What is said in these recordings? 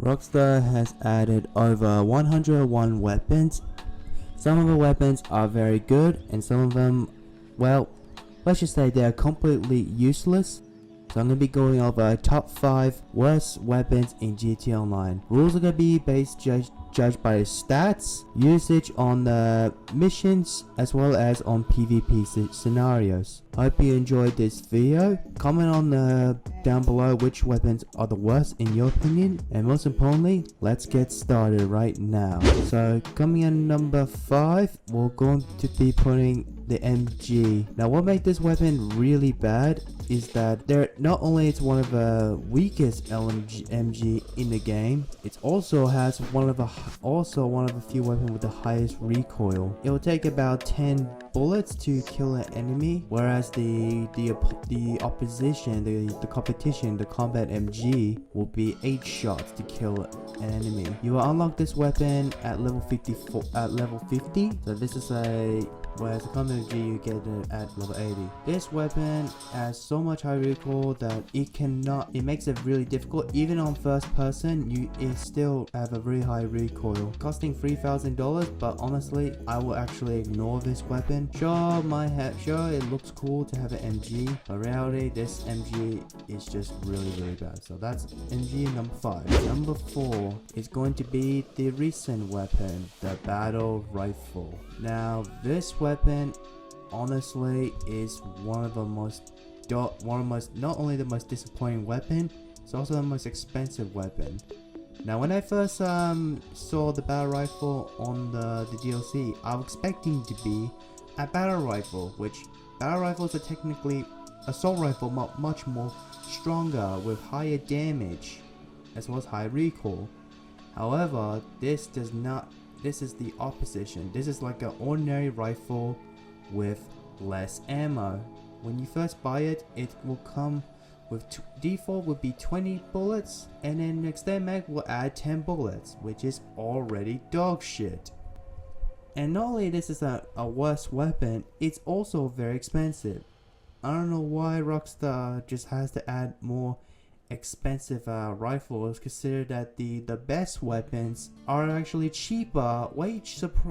Rockstar has added over 101 weapons. Some of the weapons are very good and some of them, well, let's just say they are completely useless. So I'm going to be going over top 5 worst weapons in GTA Online. Rules are going to be judged by the stats, usage on the missions, as well as on PvP scenarios. I hope you enjoyed this video. Comment on down below which weapons are the worst in your opinion, and most importantly, let's get started right now. So coming in number 5, we're going to be putting the MG. Now what makes this weapon really bad is that not only it's one of the weakest MG in the game, it also has one of the few weapons with the highest recoil. It will take about 10 bullets to kill an enemy, whereas the opposition, the competition, the combat MG will be 8 shots to kill an enemy. You will unlock this weapon at level 50. So this is whereas the combat MG you get it at level 80. This weapon has so much high recoil that it makes it really difficult. Even on first person, it still have a very high recoil, costing $3,000. But honestly, I will actually ignore this weapon. Sure, it looks cool to have an MG, but in reality, this MG is just really bad. So that's MG number 5. Number 4 is going to be the recent weapon, the battle rifle. Now this weapon honestly is one of the most not only the most disappointing weapon, it's also the most expensive weapon. Now when I first saw the battle rifle on the DLC, I was expecting to be a battle rifle, which battle rifles are technically assault rifle, much more stronger with higher damage as well as high recoil. However, this is the opposition. This is like an ordinary rifle with less ammo. When you first buy it, it will come with default would be 20 bullets, and then extended mag will add 10 bullets, which is already dog shit. And not only this is a worse weapon, it's also very expensive. I don't know why Rockstar just has to add more expensive rifles, consider that the best weapons are actually cheaper,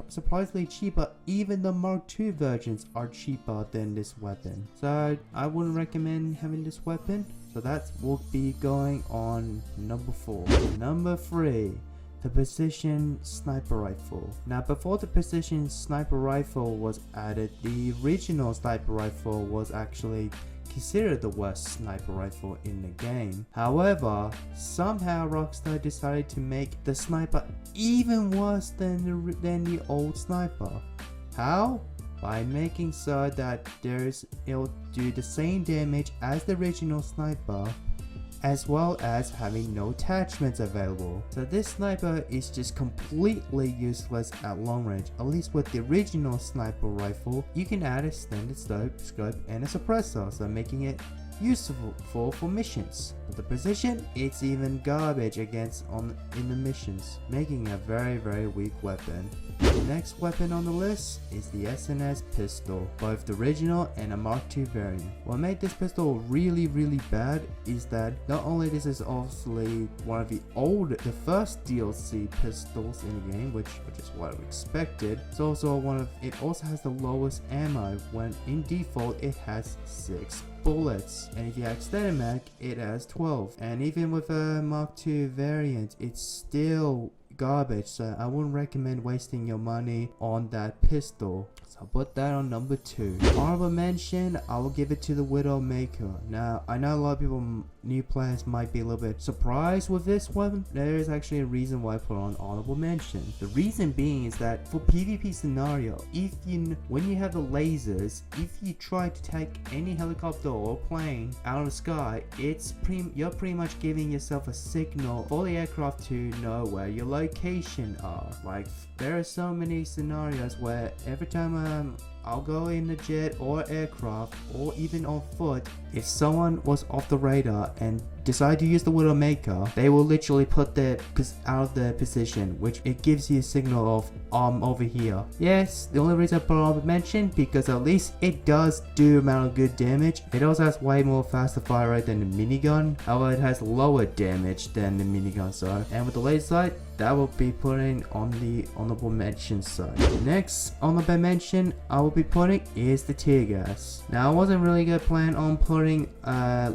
surprisingly cheaper. Even the Mark II versions are cheaper than this weapon, so I wouldn't recommend having this weapon. So that will be going on number 4. Number 3, the precision sniper rifle. Now before the precision sniper rifle was added, the original sniper rifle was actually considered the worst sniper rifle in the game. However, somehow Rockstar decided to make the sniper even worse than the old sniper. How? By making so that it'll do the same damage as the original sniper, as well as having no attachments available. So this sniper is just completely useless at long range. At least with the original sniper rifle, you can add a standard scope and a suppressor, so making it useful for missions. With the precision, it's even garbage in the missions, making a very weak weapon. The next weapon on the list is the SNS Pistol, both the original and a Mark II variant. What made this pistol really bad is that not only this is obviously one of the first DLC pistols in the game, which is what we expected, it's also it also has the lowest ammo, when in default it has 6 bullets, and if you have extended mag it has 12, and even with a Mark II variant it's still garbage, so I wouldn't recommend wasting your money on that pistol. So I'll put that on number 2. Honorable mention, I will give it to the Widowmaker. Now I know a lot of people, new players, might be a little bit surprised with this one. There is actually a reason why I put on honorable mention. The reason being is that for PvP scenario, when you have the lasers, if you try to take any helicopter or plane out of the sky, you're pretty much giving yourself a signal for the aircraft to know where your location are. Like, there are so many scenarios where every time I'll go in a jet or aircraft or even on foot, if someone was off the radar and decide to use the Widowmaker, they will literally put their out of their position, which it gives you a signal of over here. Yes, the only reason I put it on mention because at least it does do amount of good damage. It also has way more faster fire rate than the minigun. However, it has lower damage than the minigun, so. And with the laser sight, that will be putting on the honorable mention side. Next honorable mention I will be putting is the tear gas. Now I wasn't really gonna plan on putting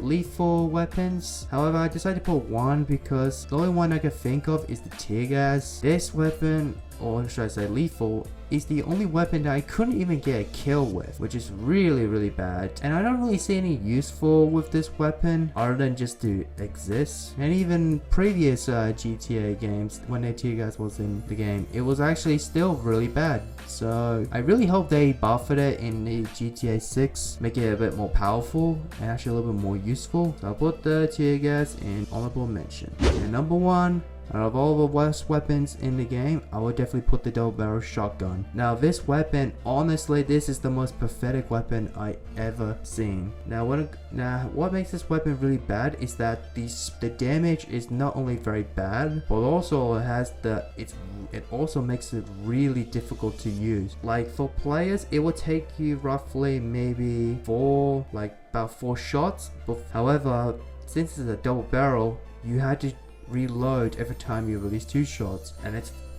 lethal weapons. However, I decided to put one because the only one I could think of is the tear gas. This weapon, or should I say lethal, is the only weapon that I couldn't even get a kill with, which is really bad. And I don't really see any useful with this weapon other than just to exist. And even previous GTA games, when their tear gas was in the game, it was actually still really bad. So I really hope they buffed it in the GTA 6, make it a bit more powerful and actually a little bit more useful. So I'll put the tear gas in honorable mention. And number one, out of all the worst weapons in the game, I would definitely put the double barrel shotgun. Now this weapon, honestly, this is the most pathetic weapon I ever seen. Now what makes this weapon really bad is that the damage is not only very bad, but also it also makes it really difficult to use. Like for players, it will take you roughly maybe about 4 shots. However, since it's a double barrel, you had to reload every time you release 2 shots,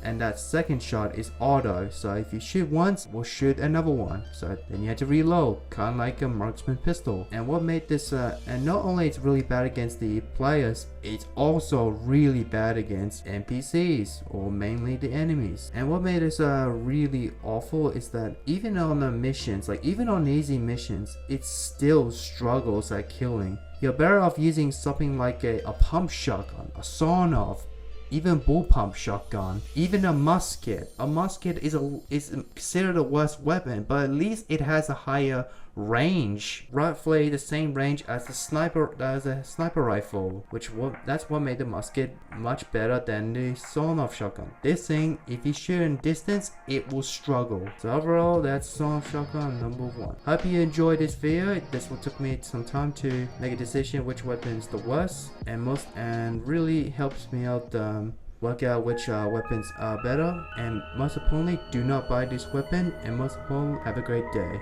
and that second shot is auto, so if you shoot once, we'll shoot another one, so then you have to reload, kind of like a marksman pistol. And what made this and not only it's really bad against the players, it's also really bad against NPCs, or mainly the enemies. And what made this really awful is that even on the missions, like even on easy missions, it still struggles at killing. You're better off using something like a pump shotgun, a sawn-off, even bullpump shotgun, even a musket. A musket is considered a worse weapon, but at least it has a higher range, roughly the same range as a sniper rifle, that's what made the musket much better than the sawn-off shotgun. This thing, if you shoot in distance, it will struggle. So overall, that's sawn-off shotgun number 1. Hope you enjoyed this video. This will took me some time to make a decision which weapon is the worst and really helps me out work out which weapons are better. And most importantly, do not buy this weapon, and most importantly, have a great day.